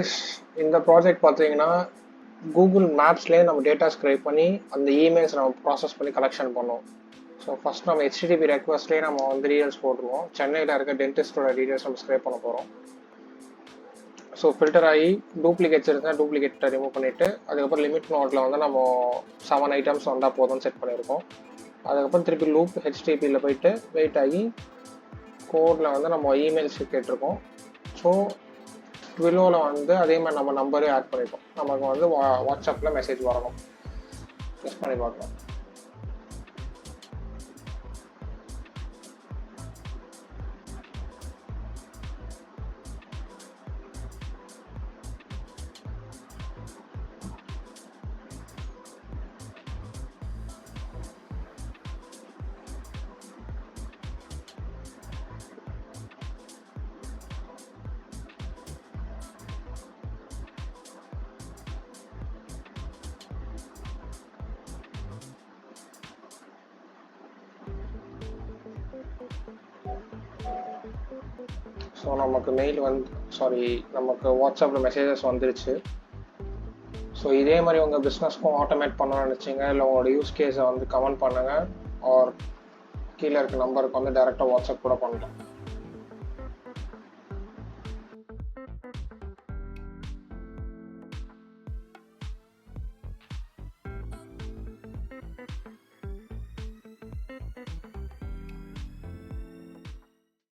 Guys, இந்த project பார்த்தீங்கன்னா Google மேப்ஸ்லேயே நம்ம டேட்டா ஸ்க்ரைப் பண்ணி அந்த இமெயில்ஸ் நம்ம ப்ராசஸ் பண்ணி கலெக்ஷன் பண்ணோம். ஸோ ஃபஸ்ட் நம்ம HTTP ரெக்வஸ்ட்லேயே நம்ம வந்து டீடைல்ஸ் போட்டுருவோம். சென்னையில் இருக்க டென்டிஸ்டோட டீடைல்ஸ் நம்ம ஸ்க்ரைப் பண்ண போகிறோம். ஸோ ஃபில்டர் ஆகி டூப்ளிகேட்ஸ் இருந்தால் டூப்ளிகேட்டை ரிமூவ் பண்ணிவிட்டு அதுக்கப்புறம் லிமிட் நோட்டில் வந்து நம்ம 7 ஐட்டம்ஸ் வந்தால் போதும்னு செட் பண்ணியிருக்கோம். அதுக்கப்புறம் திருப்பி லூப் HTTPயில் போயிட்டு வெயிட் ஆகி கோடில் வந்து நம்ம இமெயில்ஸ் கேட்டிருக்கோம். ஸோ ட்விலோவில் வந்து அதே மாதிரி நம்ம நம்பரே ஆட் பண்ணிட்டோம். நமக்கு வந்து வாட்ஸ்அப்பில் மெசேஜ் வரணும். யூஸ் பண்ணி பார்க்கலாம். ஸோ நமக்கு மெயில் நமக்கு வாட்ஸ்அப்பில் மெசேஜஸ் வந்துருச்சு. ஸோ இதே மாதிரி உங்கள் பிஸ்னஸ்க்கும் ஆட்டோமேட் பண்ணணும்னு நினச்சிங்க, இல்லை உங்களோட யூஸ் கேஸை வந்து கமெண்ட் பண்ணுங்கள், ஆர் கீழே இருக்க நம்பருக்கு வந்து டைரெக்டாக வாட்ஸ்அப் கூட பண்ணலாம்.